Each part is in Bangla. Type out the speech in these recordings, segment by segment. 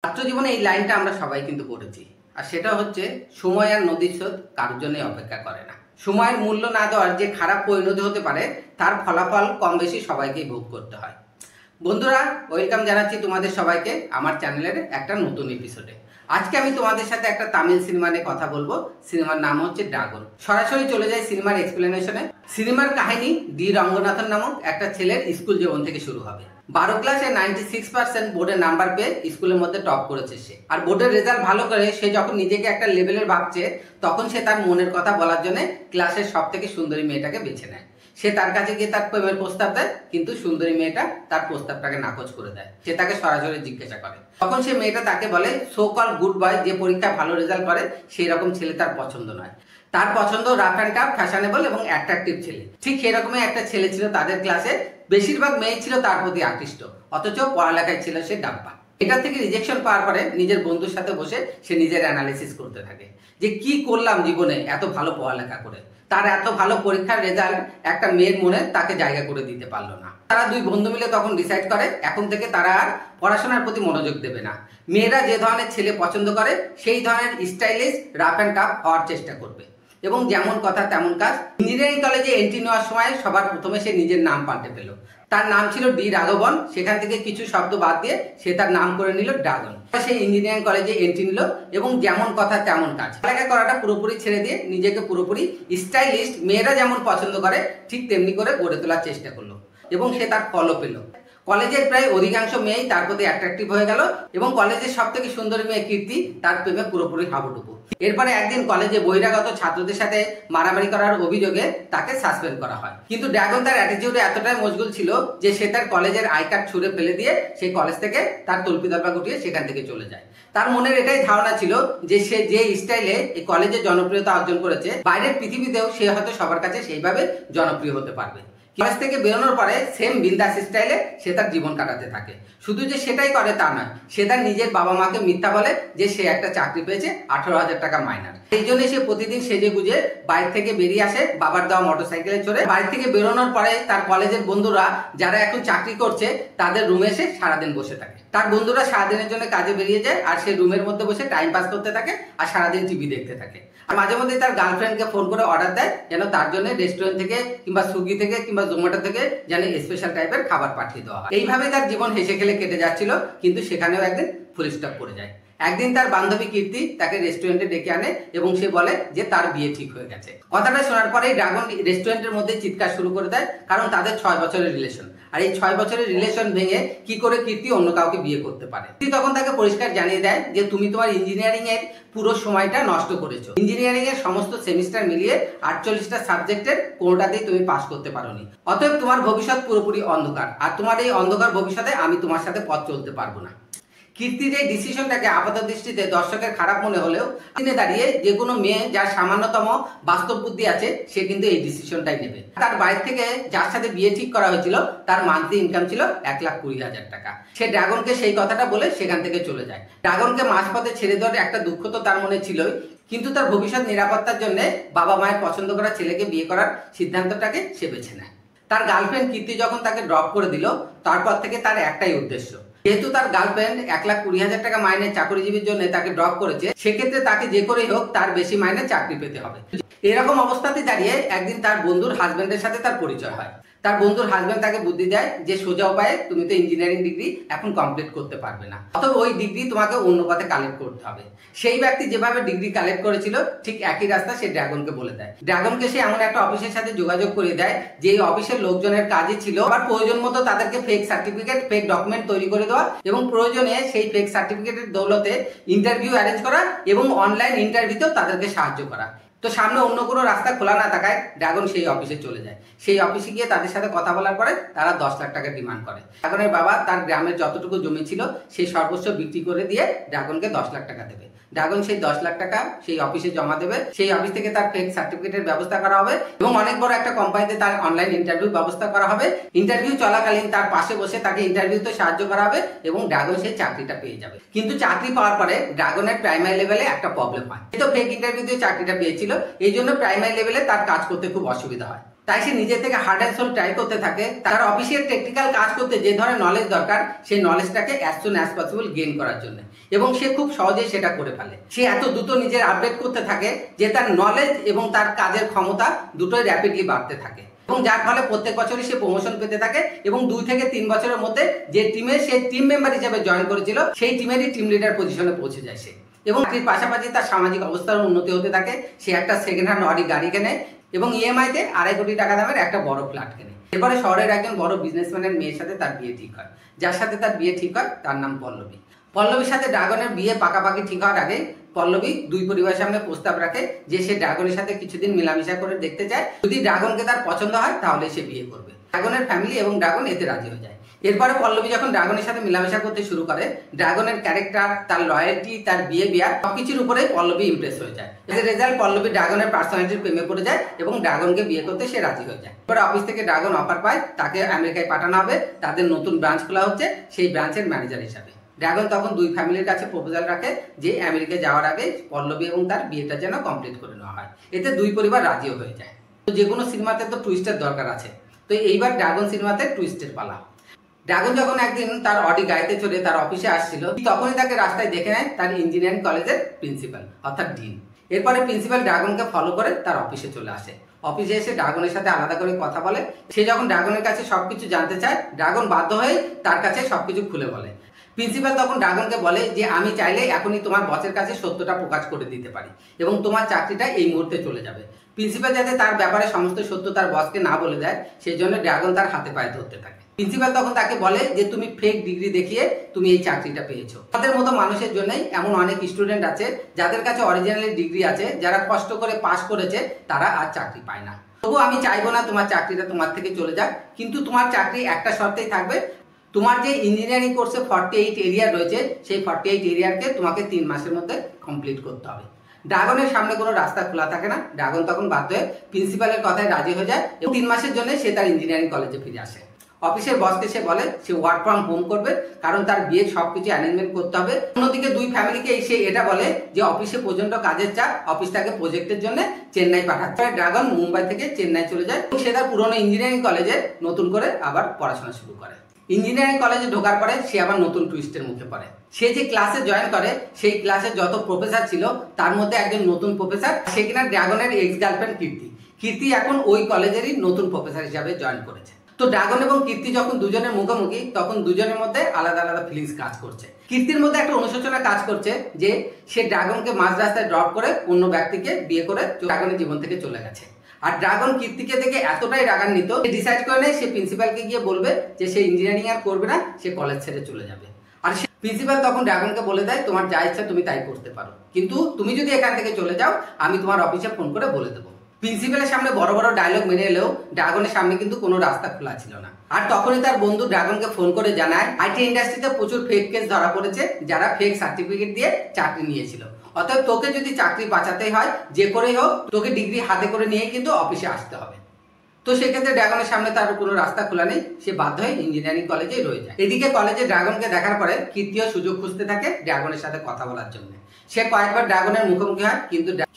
ছাত্র জীবনে এই লাইনটা আমরা সবাই কিন্তু পড়েছি, আর সেটা হচ্ছে সময় আর নদীর স্রোত কারোর জন্যই অপেক্ষা করে না। সময়ের মূল্য না দেওয়ার যে খারাপ পরিণতি হতে পারে তার ফলাফল কম বেশি সবাইকেই ভোগ করতে হয়। বন্ধুরা, ওয়েলকাম জানাচ্ছি তোমাদের সবাইকে আমার চ্যানেলের একটা নতুন এপিসোডে। আজকে আমি তোমাদের সাথে একটা তামিল সিনেমা নিয়ে কথা বলবো। সিনেমার নাম হচ্ছে ড্রাগন। সরাসরি চলে যাই সিনেমার এক্সপ্লেনেশনে। সিনেমার কাহিনী ডি রঙ্গনাথন নামক একটা ছেলের স্কুল জীবন থেকে শুরু হবে। 12 ক্লাসে 96% বোর্ডের নাম্বার পেয়ে স্কুলের মধ্যে টপ করেছে সে। আর বোর্ডের রেজাল্ট ভালো করে সে যখন নিজেকে একটা লেভেলের ভাবছে, তখন সে তার মনের কথা বলার জন্য ক্লাসের সব থেকে সুন্দরী মেয়েটাকে বেছে নেয়। সে তার কাছে গিয়ে তার প্রেমের প্রস্তাব দেয়, কিন্তু সুন্দরী মেয়েটা তার প্রস্তাবটাকে নাকচ করে দেয়। সে তাকে সরাসরি জিজ্ঞাসা করে, তখন সে মেয়েটা তাকে বলে সো কল গুড বয়, যে পরীক্ষায় ভালো রেজাল্ট করে সেই রকম ছেলে তার পছন্দ নয়। তার পছন্দ রাফ অ্যান্ড টাফ, ফ্যাশনেবল এবং অ্যাট্রাকটিভ ছেলে। ঠিক সেরকমই একটা ছেলে ছিল তাদের ক্লাসে। বেশিরভাগ মেয়ে ছিল তার প্রতি আকৃষ্ট, অথচ পড়ালেখায় ছিল সে ডাব্বা। এটা থেকে রিজেকশন পাওয়ার পরে নিজের বন্ধুর সাথে বসে সে নিজের অ্যানালিসিস করতে থাকে যে কি করলাম জীবনে এত ভালো পড়ালেখা করে। তার এত ভালো পরীক্ষার রেজাল্ট একটা মেয়ের মনে তাকে জায়গা করে দিতে পারলো না। তারা দুই বন্ধু মিলে তখন ডিসাইড করে এখন থেকে তারা আর পড়াশোনার প্রতি মনোযোগ দেবে না। মেয়েরা যে ধরনের ছেলে পছন্দ করে সেই ধরনের স্টাইলিশ রাফ অ্যান্ড টাফ হওয়ার চেষ্টা করবে, এবং যেমন কথা তেমন কাজ। ইঞ্জিনিয়ারিং কলেজে এন্ট্রি নেওয়ার সময় সবার প্রথমে সে নিজের নাম পাল্টে পেল। তার নাম ছিল ডি রাঘবন। সেখান থেকে কিছু শব্দ বাদ দিয়ে সে তার নাম করে নিল ড্রাগন। সে ইঞ্জিনিয়ারিং কলেজে এন্ট্রি নিল এবং যেমন কথা তেমন কাজ। লেখা করাটা পুরোপুরি ছেড়ে দিয়ে নিজেকে পুরোপুরি স্টাইলিস্ট, মেয়েরা যেমন পছন্দ করে ঠিক তেমনি করে গড়ে তোলার চেষ্টা করলো, এবং সে তার ফলও পেল। কলেজের প্রায় অধিকাংশ মেয়েই তার প্রতি অ্যাট্রাকটিভ হয়ে গেল, এবং কলেজের সব থেকে সুন্দরী মেয়ে কীর্তি তার প্রেমে পুরোপুরি হাবুডুবু। এরপরে একদিন কলেজে বহিরাগত ছাত্রদের সাথে মারামারি করার অভিযোগে তাকে সাসপেন্ড করা হয়। কিন্তু ড্রাগন তার অ্যাটিটিউডে এতটাই মশগুল ছিল যে সে তার কলেজের আই কার্ড ছুঁড়ে ফেলে দিয়ে সেই কলেজ থেকে তার তল্পিতল্পা গুটিয়ে সেখান থেকে চলে যায়। তার মনের এটাই ধারণা ছিল যে সে যে স্টাইলে এই কলেজে জনপ্রিয়তা অর্জন করেছে, বাইরের পৃথিবীতেও সে হয়তো সবার কাছে সেইভাবে জনপ্রিয় হতে পারবে। কলেজ থেকে বেরোনোর পরে সেম বিন্দাস স্টাইলে সে তার জীবন কাটাতে থাকে। শুধু যে সেটাই করে তা নয়, সে তার নিজের বাবা মাকে মিথ্যা বলে যে সে একটা চাকরি পেয়েছে 18,000 টাকা মাইনার। এই জন্য সে প্রতিদিন সেজে গুজে বাড়ি থেকে বেরিয়ে আসে বাবার দেওয়া মোটরসাইকেলে চড়ে। বাড়ি থেকে বেরোনোর পরে তার কলেজের বন্ধুরা যারা এখন চাকরি করছে তাদের রুমে এসে সারাদিন বসে থাকে। তার বন্ধুরা সারাদিনের জন্য কাজে বেরিয়ে যায়, আর সে রুমের মধ্যে বসে টাইম পাস করতে থাকে আর সারাদিন টিভি দেখতে থাকে। আর মাঝে মধ্যে তার গার্লফ্রেন্ডকে ফোন করে অর্ডার দেয় যেন তার জন্য রেস্টুরেন্ট থেকে কিংবা সুইগি থেকে কিংবা জোম্যাটো থেকে যেন স্পেশাল টাইপের খাবার পাঠিয়ে দেওয়া হয়। এইভাবে তার জীবন হেসে খেলে কেটে যাচ্ছিল, কিন্তু সেখানেও একদিন ফুল স্টপ পড়ে যায়। একদিন তার বান্ধবী কীর্তি তাকে রেস্টুরেন্টে ডেকে আনে এবং সে বলে যে তার বিয়ে ঠিক হয়ে গেছে। কথাটা শোনার পরেই ড্রাগন রেস্টুরেন্টের মধ্যে চিৎকার শুরু করে দেয়, কারণ তাদের 6 বছরের রিলেশন। আর এই 6 বছরের রিলেশন ভেঙে কি করে কীর্তি অন্য কাউকে বিয়ে করতে পারে। কীর্তি তখন তাকে পরিষ্কার জানিয়ে দেয় যে তুমি তোমার ইঞ্জিনিয়ারিং এর পুরো সময়টা নষ্ট করেছো। ইঞ্জিনিয়ারিং এর সমস্ত সেমিস্টার মিলিয়ে 48টা সাবজেক্টের কোনোটাতেই তুমি পাস করতে পারোনি। অতএব তোমার ভবিষ্যৎ পুরোপুরি অন্ধকার, আর তোমার এই অন্ধকার ভবিষ্যতে আমি তোমার সাথে পথ চলতে পারবো না। কীর্তির এই ডিসিশনটাকে আপাত দৃষ্টিতে দর্শকের খারাপ মনে হলেও দিনে দাঁড়িয়ে যে কোনো মেয়ে যার সামান্যতম বাস্তব বুদ্ধি আছে সে কিন্তু এই ডিসিশনটাই নেবে। তার বাড়ি থেকে যার সাথে বিয়ে ঠিক করা হয়েছিল তার মান্থলি ইনকাম ছিল 1,20,000 টাকা। সে ড্রাগনকে সেই কথাটা বলে সেখান থেকে চলে যায়। ড্রাগনকে মাঝপথে ছেড়ে দেওয়ার একটা দুঃখ তো তার মনে ছিলই, কিন্তু তার ভবিষ্যৎ নিরাপত্তার জন্য বাবা মায়ের পছন্দ করা ছেলেকে বিয়ে করার সিদ্ধান্তটাকে সে বেছে নেয়। তার গার্লফ্রেন্ড কীর্তি যখন তাকে ড্রপ করে দিল, তারপর থেকে তার একটাই উদ্দেশ্য, যেহেতু তার গার্লফ্রেন্ড 1,20,000 টাকা মাইনে চাকরিজীবীর জন্য তাকে ড্রপ করেছে, সেক্ষেত্রে তাকে যে করেই হোক তার বেশি মাইনে চাকরি পেতে হবে। এরকম অবস্থাতে দাঁড়িয়ে একদিন তার বন্ধুর হাজবেন্ডের সাথে তার পরিচয় হয়। তার বন্ধুর হাজবেন্ড তাকে বুদ্ধি দেয় যে সোজা উপায়ে তুমি তো ইঞ্জিনিয়ারিং ডিগ্রি এখন কমপ্লিট করতে পারবে না, অথবা ওই ডিগ্রি তোমাকে অন্য পথে কালেক্ট করতে হবে। সেই ব্যক্তি যেভাবে ডিগ্রি কালেক্ট করেছিল ঠিক একই রাস্তা সে ড্রাগনকে বলে দেয়। ড্রাগনকে সে এমন একটা অফিসের সাথে যোগাযোগ করে দেয় যে এই অফিসের লোকজনের কাজই ছিল আবার প্রয়োজন মতো তাদেরকে ফেক সার্টিফিকেট, ফেক ডকুমেন্ট তৈরি করে দেওয়া, এবং প্রয়োজনে সেই ফেক সার্টিফিকেটের দৌলতে ইন্টারভিউ অ্যারেঞ্জ করা এবং অনলাইন ইন্টারভিউতেও তাদেরকে সাহায্য করা। তো সামনে অন্য কোনো রাস্তা খোলা না থাকায় ড্রাগন সেই অফিসে চলে যায়। সেই অফিসে গিয়ে তাদের সাথে কথা বলার পরে তারা 10 লাখ টাকা ডিমান্ড করে। ড্রাগনের বাবা তার গ্রামের যতটুকু জমি ছিল সেই সর্বোচ্চ বিক্রি করে দিয়ে ড্রাগনকে 10 লাখ টাকা দেবে। ড্রাগন সেই 10 লাখ টাকা সেই অফিসে জমা দেবে। সেই অফিস থেকে তার ফেক সার্টিফিকেটের ব্যবস্থা করা হবে এবং অনেক বড় একটা কোম্পানিতে তার অনলাইন ইন্টারভিউ ব্যবস্থা করা হবে। ইন্টারভিউ চলাকালীন তার পাশে বসে তাকে ইন্টারভিউতে সাহায্য করা হবে এবং ড্রাগন সেই চাকরিটা পেয়ে যাবে। কিন্তু চাকরি পাওয়ার পরে ড্রাগনের প্রাইমারি লেভেলে একটা প্রবলেম হয়। তো ফেক ইন্টারভিউ দিয়ে চাকরিটা পেয়েছিল, এই জন্য প্রাইমারি লেভেলে তার কাজ করতে খুব অসুবিধা হয়। তাই সে নিজে থেকে হার্ড অ্যান্ড সোল ট্রাই করতে থাকে তার অফিসিয়াল টেকনিক্যাল কাজ করতে যে ধরনের নলেজ দরকার সেই নলেজটাকে as soon as possible gain করার জন্য, এবং সে খুব সহজেই সেটা করে ফেলে। সে এত দ্রুত নিজের আপডেট করতে থাকে যে তার নলেজ এবং তার কাজের ক্ষমতা দুটোই র্যাপিডলি বাড়তে থাকে, এবং যার ফলে প্রত্যেক বছরই সে প্রমোশন পেতে থাকে এবং 2 থেকে 3 বছরের মধ্যে যে টিমে সে টিম মেম্বার হিসেবে জয়েন করেছিল সেই টিমেরই টিম লিডার পজিশনে পৌঁছে যায় সে। এবং এর পাশাপাশি তার সামাজিক অবস্থার উন্নতি হতে থাকে। সে একটা সেকেন্ড হ্যান্ড অডি গাড়ি কেনে এবং ইএমআইতে 2.5 কোটি টাকা দামের একটা বড় ফ্ল্যাট কেনে। এরপরে শহরের একজন বড় বিজনেসম্যানের মেয়ের সাথে তার বিয়ে ঠিক হয়। যার সাথে তার বিয়ে ঠিক হয় তার নাম পল্লবী। পল্লবীর সাথে ড্রাগনের বিয়ে পাকাপাকি ঠিক হওয়ার আগে পল্লবী 2 পরিবারের সামনে প্রস্তাব রাখে যে সে ড্রাগনের সাথে কিছুদিন মেলামেশা করে দেখতে চায়, যদি ড্রাগনকে তার পছন্দ হয় তাহলে সে বিয়ে করবে। ড্রাগনের ফ্যামিলি এবং ড্রাগন এতে রাজি হয়ে যায়। এরপরে পল্লবী যখন ড্রাগনের সাথে মেলামেশা করতে শুরু করে, ড্রাগনের ক্যারেক্টার, তার লয়্যালটি, তার বিহেভিয়ার সবকিছুর উপরে পল্লবী ইমপ্রেস হয়ে যায়। এজ এ রেজাল্ট পল্লবী ড্রাগনের পার্সোনালিটির প্রেমে পড়ে যায় এবং ড্রাগনকে বিয়ে করতে সে রাজি হয়ে যায়। এরপরে অফিস থেকে ড্রাগন অফার পায় তাকে আমেরিকায় পাঠানো হবে, তাদের নতুন ব্রাঞ্চ খোলা হচ্ছে সেই ব্রাঞ্চের ম্যানেজার হিসাবে। ড্রাগন তখন 2 ফ্যামিলির কাছে প্রপোজাল রাখে যে আমেরিকায় যাওয়ার আগে পল্লবী এবং তার বিয়েটা যেন কমপ্লিট করে নেওয়া হয়। এতে 2 পরিবার রাজিও হয়ে যায়। তো যে কোনো সিনেমাতে তো টুইস্টের দরকার আছে, তো এইবার ড্রাগন সিনেমাতে টুইস্টের পালা। ড্রাগন যখন একদিন তার অডি গাড়িতে চড়ে তার অফিসে আসছিল, তখনই তাকে রাস্তায় দেখে নেয় তার ইঞ্জিনিয়ারিং কলেজের প্রিন্সিপাল অর্থাৎ ডিন। এরপরে প্রিন্সিপাল ড্রাগনকে ফলো করে তার অফিসে চলে আসে। অফিসে এসে ড্রাগনের সাথে আলাদা করে কথা বলে। সে যখন ড্রাগনের কাছে সবকিছু জানতে চায়, ড্রাগন বাধ্য হয়ে তার কাছে সবকিছু খুলে বলে। প্রিন্সিপাল তখন ড্রাগনকে বলে যে আমি চাইলে এখনই তোমার বসের কাছে সত্যটা প্রকাশ করে দিতে পারি এবং তোমার চাকরিটা এই মুহূর্তে চলে যাবে। প্রিন্সিপাল যাতে তার ব্যাপারে সমস্ত সত্য তার বসকে না বলে দেয় সেই জন্য ড্রাগন তার হাতে পায়ে ধরতে থাকে। প্রিন্সিপাল তখন তাকে বলে যে তুমি ফেক ডিগ্রি দেখিয়ে তুমি এই চাকরিটা পেয়েছো। তাদের মতো মানুষের জন্যই এমন অনেক স্টুডেন্ট আছে যাদের কাছে অরিজিনালি ডিগ্রি আছে, যারা কষ্ট করে পাশ করেছে তারা আর চাকরি পায় না। তবু আমি চাইবো না তোমার চাকরিটা তোমার থেকে চলে যাক, কিন্তু তোমার চাকরি একটা শর্তেই থাকবে, তোমার যে ইঞ্জিনিয়ারিং কোর্সে 48 এরিয়া রয়েছে সেই 48 এরিয়াকে তোমাকে 3 মাসের মধ্যে কমপ্লিট করতে হবে। ড্রাগনের সামনে কোনো রাস্তা খোলা থাকে না। ড্রাগন তখন বাধ্য হয়ে প্রিন্সিপালের কথায় রাজি হয়ে যায় এবং 3 মাসের জন্য সে তার ইঞ্জিনিয়ারিং কলেজে ফিরে আসে। অফিসের বসকে সে বলে সে ওয়ার্ক ফ্রম হোম করবে, কারণ তার বিয়ের সবকিছু অ্যারেঞ্জমেন্ট করতে হবে। অন্যদিকে 2 ফ্যামিলিকে এসে এটা বলে যে অফিসে প্রচন্ড কাজের চাপ, অফিসটাকে প্রজেক্টের জন্য চেন্নাই পাঠাচ্ছে। ড্রাগন মুম্বাই থেকে চেন্নাই চলে যায় এবং সে তার পুরনো ইঞ্জিনিয়ারিং কলেজে নতুন করে আবার পড়াশোনা শুরু করে। ইঞ্জিনিয়ারিং কলেজে ঢোকার পরে সে আবার নতুন টুইস্টের মুখে পড়ে। সে যে ক্লাসে জয়েন করে সেই ক্লাসে যত প্রফেসর ছিল তার মধ্যে একজন নতুন প্রফেসর, সে কিনা ড্রাগনের এক্স গার্লফ্রেন্ড কীর্তি। কীর্তি এখন ওই কলেজেরই নতুন প্রফেসর হিসাবে জয়েন করেছে। তো ড্রাগন এবং কীর্তি যখন দুজনের মুখোমুখি, তখন দুজনের মধ্যে আলাদা আলাদা ফিলিংস কাজ করছে। কীর্তির মধ্যে একটা অনুশোচনা কাজ করছে যে সে ড্রাগনকে মাঝ রাস্তায় ড্রপ করে অন্য ব্যক্তিকে বিয়ে করে ড্রাগনের জীবন থেকে চলে গেছে। আর ড্রাগন কীর্তিকে দেখে এতটাই রাগান্বিত সে ডিসাইড করে নেয় সে প্রিন্সিপালকে গিয়ে বলবে যে সে ইঞ্জিনিয়ারিং আর করবে না, সে কলেজ ছেড়ে চলে যাবে। আর প্রিন্সিপাল তখন ড্রাগনকে বলে দেয় তোমার যা ইচ্ছা তুমি তাই করতে পারো, কিন্তু তুমি যদি এখান থেকে চলে যাও আমি তোমার অফিসে ফোন করে বলে দেবো। প্রিন্সিপালের সামনে বড় বড় ডায়লগ মেনে এলেও ড্রাগনের সামনে কিন্তু কোনো রাস্তা খোলা ছিল না। আর তখনই তার বন্ধু ড্রাগনকে ফোন করে জানায় আইটি ইন্ডাস্ট্রিতে প্রচুর ফেক কেস ধরা পড়েছে, যারা ফেক সার্টিফিকেট দিয়ে চাকরি নিয়েছিল। অতএব তোকে যদি চাকরি বাঁচাতেই হয় যে করেই হোক তোকে ডিগ্রি হাতে করে নিয়ে কিন্তু অফিসে আসতে হবে। তো সেক্ষেত্রে ড্রাগনের সামনে তার কোনো রাস্তা খোলা নেই, সে বাধ্য হয়ে ইঞ্জিনিয়ারিং কলেজেই রয়ে যায়। এদিকে কলেজে ড্রাগনকে দেখার পরে কীর্তিও সুযোগ খুঁজতে থাকে ড্রাগনের সাথে কথা বলার জন্য। সে কয়েকবার ড্রাগনের মুখোমুখি হয়,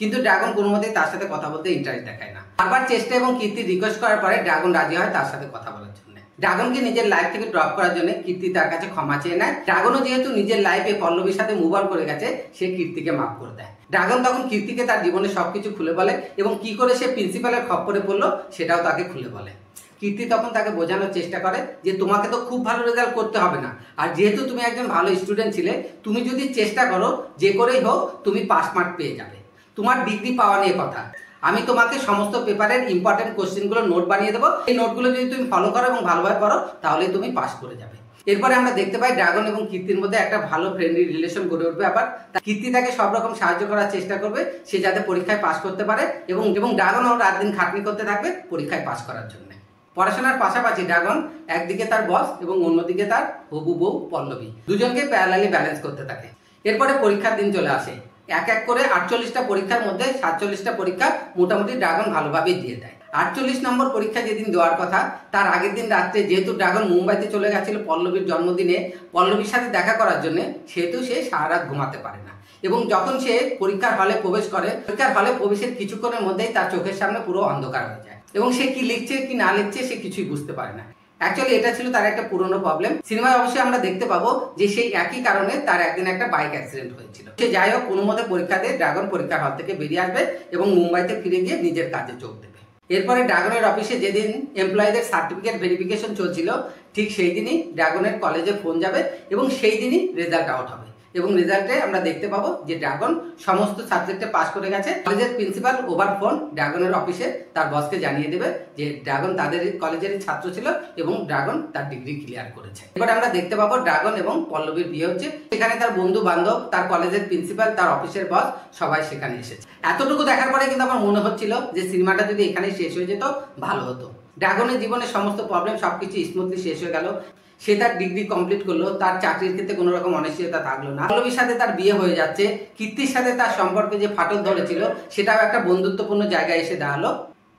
কিন্তু ড্রাগন কোনো মতেই তার সাথে কথা বলতে ইন্টারেস্ট দেখায় না। বারবার চেষ্টা এবং কীর্তির রিকোয়েস্ট করার পরে ড্রাগন রাজি হয় তার সাথে কথা বলার জন্য। ড্রাগনকে নিজের লাইফ থেকে ড্রপ করার জন্য কীর্তি তার কাছে ক্ষমা চেয়ে নেয়। ড্রাগনও যেহেতু নিজের লাইফে পল্লবীর সাথে মুভ অন করে গেছে, সে কীর্তিকে মাফ করে দেয়। ড্রাগন তখন কীর্তিকে তার জীবনে সবকিছু খুলে বলে এবং কি করে সে প্রিন্সিপালের খপ্পরে পড়লো সেটাও তাকে খুলে বলে। কীর্তি তখন তাকে বোঝানোর চেষ্টা করে যে তোমাকে তো খুব ভালো রেজাল্ট করতে হবে না, আর যেহেতু তুমি একজন ভালো স্টুডেন্ট ছিলে, তুমি যদি চেষ্টা করো যে করেই হোক তুমি পাস মার্ক পেয়ে যাবে। তোমার ডিগ্রি পাওয়া নিয়ে কথা, আমি তোমাকে সমস্ত পেপারের ইম্পর্টেন্ট কোশ্চেনগুলো নোট বানিয়ে দেবো, এই নোটগুলো যদি তুমি ফলো করো এবং ভালোভাবে পড়ো তাহলেই তুমি পাস করে যাবে। এরপরে আমরা দেখতে পাই ড্রাগন এবং কীর্তির মধ্যে একটা ভালো ফ্রেন্ডলি রিলেশন গড়ে উঠবে। আবার কীর্তি তাকে সব রকম সাহায্য করার চেষ্টা করবে সে যাতে পরীক্ষায় পাস করতে পারে এবং ড্রাগনও রাত দিন খাটনি করতে থাকবে পরীক্ষায় পাস করার জন্য। পড়াশোনার পাশাপাশি ড্রাগন একদিকে তার বস এবং অন্যদিকে তার হবু বউ পল্লবী, দুজনকে প্যারালালি ব্যালেন্স করতে থাকে। এরপরে পরীক্ষার দিন চলে আসে। এক এক করে 48টা পরীক্ষার মধ্যে 47টা পরীক্ষা মোটামুটি ড্রাগন ভালোভাবেই দিয়ে দেয়। 48 নম্বর পরীক্ষা যেদিন দেওয়ার কথা তার আগের দিন রাত্রে যেহেতু ড্রাগন মুম্বাইতে চলে গেছিল পল্লবীর জন্মদিনে পল্লবীর সাথে দেখা করার জন্য, সেহেতু সে সারা রাত ঘুমাতে পারে না। এবং যখন সে পরীক্ষার হলে প্রবেশ করে, পরীক্ষার হলে প্রবেশের কিছুক্ষণের মধ্যেই তার চোখের সামনে পুরো অন্ধকার হয়ে যায় এবং সে কি লিখছে কি না লিখছে সে কিছুই বুঝতে পারে না। অ্যাকচুয়ালি এটা ছিল তার একটা পুরনো প্রবলেম। সিনেমায় অবশ্যই আমরা দেখতে পাবো যে সেই একই কারণে তার একদিন একটা বাইক অ্যাক্সিডেন্ট হয়েছিল। সে যাই হোক কোনো মতে পরীক্ষা দিয়ে ড্রাগন পরীক্ষার হল থেকে বেরিয়ে আসবে এবং মুম্বাইতে ফিরে গিয়ে নিজের কাজে যোগ দেবে। এরপরে ড্রাগনের অফিসে যেদিন এমপ্লয়ীদের সার্টিফিকেট ভেরিফিকেশন চলছিল, ঠিক সেই দিনই ড্রাগনের কলেজে ফোন যাবে এবং সেই দিনই রেজাল্ট আউট হবে এবং রেজাল্টে আমরা দেখতে পাবো যে ড্রাগন সমস্ত সাবজেক্টে পাস করে গেছে। কলেজের প্রিন্সিপাল ওভার ফোন ড্রাগনের অফিসে তার বসকে জানিয়ে দেবে যে ড্রাগন তাদের কলেজের ছাত্র ছিল এবং ড্রাগন তার ডিগ্রি ক্লিয়ার করেছে। এবার আমরা দেখতে পাবো ড্রাগন এবং পল্লবীর বিয়ে হচ্ছে। সেখানে তার বন্ধু বান্ধব, তার কলেজের প্রিন্সিপাল, তার অফিসের বস সবাই সেখানে এসেছে। এতটুকু দেখার পরে কিন্তু আমার মনে হচ্ছিল যে সিনেমাটা যদি এখানেই শেষ হয়ে যেত ভালো হতো। ড্রাগনের জীবনে সমস্ত প্রবলেম সবকিছু স্মুথলি শেষ হয়ে গেল। সে তার ডিগ্রি কমপ্লিট করলো, তার চাকরির ক্ষেত্রে কোনো রকম অনিশ্চয়তা থাকলো না। পল্লবীর সাথে তার বিয়ে হয়ে যাচ্ছে। কীর্তির সাথে তার সম্পর্কে যে ফাটল ধরেছিল সেটাও একটা বন্ধুত্বপূর্ণ জায়গায় এসে দাঁড়ালো।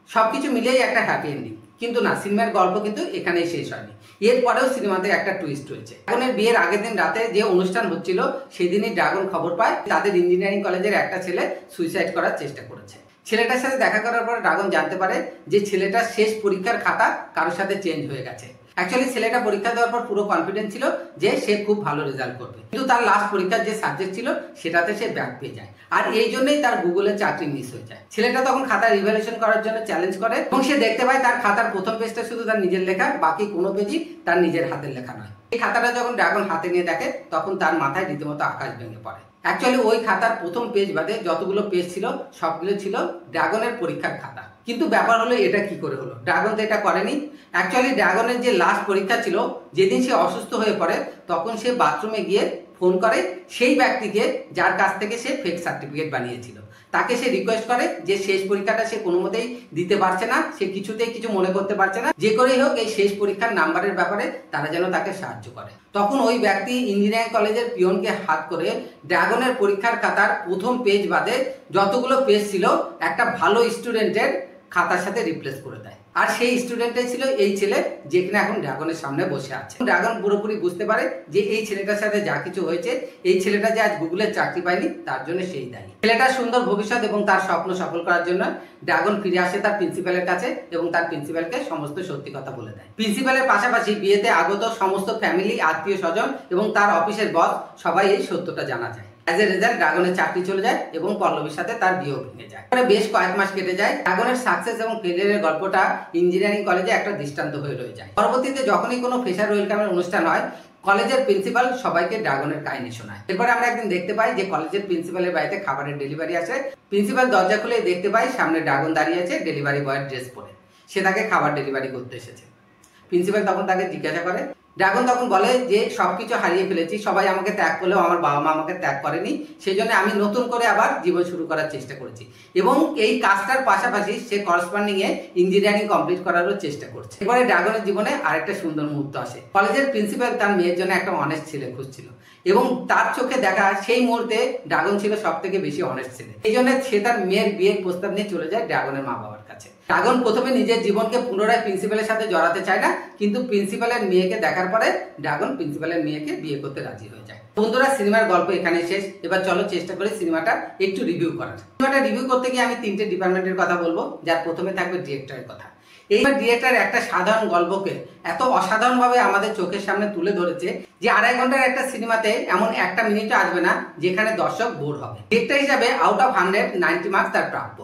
সবকিছু মিলিয়েই একটা হ্যাপি এন্ডিং। কিন্তু না, সিনেমার গল্প কিন্তু এখানেই শেষ হয়নি। এরপরেও সিনেমাতে একটা টুইস্ট হয়েছে। ড্রাগনের বিয়ের আগের দিন রাতে যে অনুষ্ঠান হচ্ছিল সেদিনই ড্রাগন খবর পায় তাদের ইঞ্জিনিয়ারিং কলেজের একটা ছেলে সুইসাইড করার চেষ্টা করেছে। ছেলেটার সাথে দেখা করার পর ড্রাগন জানতে পারে যে ছেলেটার শেষ পরীক্ষার খাতা কারোর সাথে চেঞ্জ হয়ে গেছে। অ্যাকচুয়ালি ছেলেটা পরীক্ষা দেওয়ার পর পুরো কনফিডেন্স ছিল যে সে খুব ভালো রেজাল্ট করবে, কিন্তু তার লাস্ট পরীক্ষার যে সাবজেক্ট ছিল সেটাতে সে ব্যাক পেয়ে যায় আর এই জন্যই তার গুগলের চাকরি মিস হয়ে যায়। ছেলেটা তখন খাতা রিভ্যালুয়েশন করার জন্য চ্যালেঞ্জ করে এবং সে দেখতে পায় তার খাতার প্রথম পেজটা শুধু তার নিজের লেখা, বাকি কোনো পেজই তার নিজের হাতের লেখা নয়। এই খাতাটা যখন ড্রাগন হাতে নিয়ে দেখে তখন তার মাথায় রীতিমতো আকাশ ভেঙে পড়ে। অ্যাকচুয়ালি ওই খাতার প্রথম পেজ বাদে যতগুলো পেজ ছিল সবগুলো ছিল ড্রাগনের পরীক্ষার খাতা। কিন্তু ব্যাপার হলো এটা কি করে হলো? ড্রাগন তো এটা করেনি। অ্যাকচুয়ালি ড্রাগনের যে লাস্ট পরীক্ষা ছিল, যেদিন সে অসুস্থ হয়ে পড়ে তখন সে বাথরুমে গিয়ে ফোন করে সেই ব্যক্তিকে যার কাছ থেকে সে ফেক সার্টিফিকেট বানিয়েছিল। তাকে সে রিকোয়েস্ট করে যে শেষ পরীক্ষাটা সে কোনো মতেই দিতে পারছে না, সে কিছুতেই কিছু মনে করতে পারছে না, যে করেই হোক এই শেষ পরীক্ষার নাম্বারের ব্যাপারে তারা যেন তাকে সাহায্য করে। তখন ওই ব্যক্তি ইঞ্জিনিয়ারিং কলেজের পিয়নকে হাত করে ড্রাগনের পরীক্ষার খাতার প্রথম পেজ বাদে যতগুলো পেজ ছিল একটা ভালো স্টুডেন্টের খাতার সাথে রিপ্লেস করে দেয়। আর সেই স্টুডেন্টটাই ছিল এই ছেলে, যে কিনা এখন ড্রাগনের সামনে বসে আছে। ড্রাগন পুরোপুরি বুঝতে পারে যে এই ছেলেটার সাথে যা কিছু হয়েছে, এই ছেলেটা যে আজ গুগলের চাকরি পায়নি তার জন্য সেই দায়ী। ছেলেটার সুন্দর ভবিষ্যৎ এবং তার স্বপ্ন সফল করার জন্য ড্রাগন ফিরে আসে তার প্রিন্সিপালের কাছে এবং তার প্রিন্সিপালকে সমস্ত সত্যি কথা বলে দেয়। প্রিন্সিপালের পাশাপাশি বিয়েতে আগত সমস্ত ফ্যামিলি, আত্মীয় স্বজন এবং তার অফিসের বস সবাই এই সত্যটা জানা যায়। অ্যাজ এ রেজাল্ট ড্রাগনের চাকরি চলে যায় এবং পল্লবীর সাথে তার বিয়েও ভেঙে যায়। বেশ কয়েক মাস কেটে যায়। ড্রাগনের সাকসেস এবং ফেলিয়ারের গল্পটা ইঞ্জিনিয়ারিং কলেজে একটা দৃষ্টান্ত হয়ে রয়ে যায়। পরবর্তীতে যখনই কোনো ফ্রেশার ওয়েলকামের অনুষ্ঠান হয়, কলেজের প্রিন্সিপাল সবাইকে ড্রাগনের কাহিনী শোনায়। এরপরে আমরা একদিন দেখতে পাই যে কলেজের প্রিন্সিপালের বাড়িতে খাবারের ডেলিভারি আসে। প্রিন্সিপাল দরজা খুলে দেখতে পাই সামনে ড্রাগন দাঁড়িয়ে আছে ডেলিভারি বয়ের ড্রেস পরে। সে তাকে খাবার ডেলিভারি করতে এসেছে। প্রিন্সিপাল তখন তাকে জিজ্ঞাসা করে, ড্রাগন তখন বলে যে সবকিছু হারিয়ে ফেলেছি, সবাই আমাকে ত্যাগ করলেও আমার বাবা মা আমাকে ত্যাগ করেনি, সেই জন্য আমি নতুন করে আবার জীবন শুরু করার চেষ্টা করেছি এবং এই কাজটার পাশাপাশি সে করসপন্ডিং এ ইঞ্জিনিয়ারিং কমপ্লিট করারও চেষ্টা করছে। এবারে ড্রাগনের জীবনে আরেকটা সুন্দর মুহূর্ত আসে। কলেজের প্রিন্সিপাল তার মেয়ের জন্য একটা অনেস্ট ছেলে খুঁজছিল এবং তার চোখে দেখা সেই মুহূর্তে ড্রাগন ছিল সব থেকে বেশি অনেস্ট ছেলে। এই জন্য সে তার মেয়ের বিয়ের প্রস্তাব নিয়ে চলে যায় ড্রাগনের মা বাবার কাছে। ড্রাগন প্রথমে নিজের জীবনকে পুনরায় প্রিন্সিপালের সাথে জড়াতে চায় না, কিন্তু প্রিন্সিপালের মেয়েকে দেখার পরে ড্রাগন প্রিন্সিপালের মেয়েকে বিয়ে করতে রাজি হয়ে যায়। বন্ধুরা, সিনেমার গল্প এখানে শেষ। এবার চলো চেষ্টা করি সিনেমাটা একটু রিভিউ করার। সিনেমাটা রিভিউ করতে গিয়ে আমি তিনটে ডিপার্টমেন্টের কথা বলবো, যার প্রথমে থাকবে ডিরেক্টরের কথা। এইবার ডিরেক্টর একটা সাধারণ গল্পকে এত অসাধারণভাবে আমাদের চোখের সামনে তুলে ধরেছে যে 2.5 ঘন্টার একটা সিনেমাতে এমন একটা মিনিটও আসবে না যেখানে দর্শক বোর হবে। ডিরেক্টর হিসাবে আউট অফ 100 90 মার্কস তার প্রাপ্য।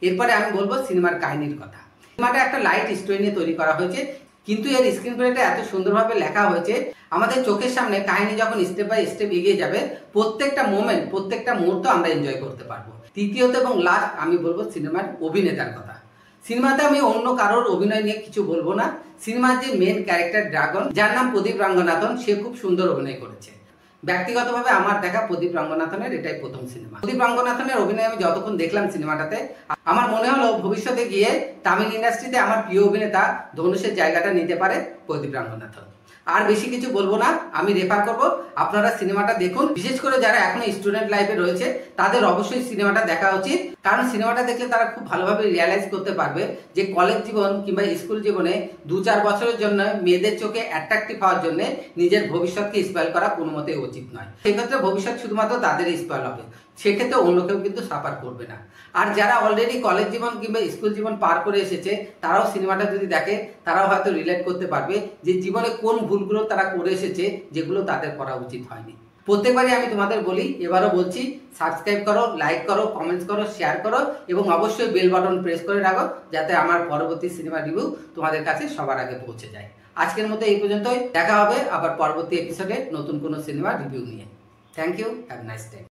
এরপরে আমি বলবো সিনেমার কাহিনীর কথা। সিনেমাটা একটা লাইট স্টোরি নিয়ে তৈরি করা হয়েছে, কিন্তু এর স্ক্রিন প্লেটা এত সুন্দরভাবে লেখা হয়েছে আমাদের চোখের সামনে কাহিনী যখন স্টেপ বাই স্টেপ এগিয়ে যাবে প্রত্যেকটা মোমেন্ট, প্রত্যেকটা মুহূর্ত আমরা এনজয় করতে পারবো। তৃতীয়ত এবং লাস্ট আমি বলবো সিনেমার অভিনেতার কথা। সিনেমাতে আমি অন্য কারোর অভিনয় নিয়ে কিছু বলবো না। সিনেমার যে মেন ক্যারেক্টার ড্রাগন, যার নাম প্রদীপ রঙ্গনাথন, সে খুব সুন্দর অভিনয় করেছে। ব্যক্তিগতভাবে আমার দেখা প্রদীপ রঙ্গনাথনের এটাই প্রথম সিনেমা। প্রদীপ রঙ্গনাথনের অভিনয় আমি যতক্ষণ দেখলাম সিনেমাটাতে, আমার মনে হলো ভবিষ্যতে গিয়ে তামিল ইন্ডাস্ট্রিতে আমার প্রিয় অভিনেতা ধনুষের জায়গাটা নিতে পারে প্রদীপ রঙ্গনাথন। আর বেশি কিছু বলবো না, আমি রেফার করব আপনারা সিনেমাটা দেখুন। বিশেষ করে যারা এখনো স্টুডেন্ট লাইফে রয়েছে তাদের অবশ্যই সিনেমাটা দেখা উচিত, কারণ সিনেমাটা দেখলে তারা খুব ভালোভাবে রিয়ালাইজ করতে পারবে যে কলেজ জীবন কিংবা স্কুল জীবনে 2-4 বছরের জন্য মেয়েদের চোখে অ্যাট্রাকটিভ হওয়ার জন্য নিজের ভবিষ্যৎকে স্পয়েল করা কোনো মতেই উচিত নয়। সেক্ষেত্রে ভবিষ্যৎ শুধুমাত্র তাদেরই স্পয়েল হবে, সেক্ষেত্রে অন্য কেউ কিন্তু সাফার করবে না। আর যারা অলরেডি কলেজ জীবন কিংবা স্কুল জীবন পার করে এসেছে তারাও সিনেমাটা যদি দেখে তারাও হয়তো রিলেট করতে পারবে যে জীবনে কোন ভুলগুলো তারা করে এসেছে যেগুলো তাদের করা উচিত হয়নি। প্রত্যেকবারই আমি তোমাদের বলি, এবারও বলছি, সাবস্ক্রাইব করো, লাইক করো, কমেন্টস করো, শেয়ার করো এবং অবশ্যই বেল বাটন প্রেস করে রাখো যাতে আমার পরবর্তী সিনেমা রিভিউ তোমাদের কাছে সবার আগে পৌঁছে যায়। আজকের মতো এই পর্যন্তই, দেখা হবে আবার পরবর্তী এপিসোডে নতুন কোনো সিনেমা রিভিউ নিয়ে। Thank you, have nice day.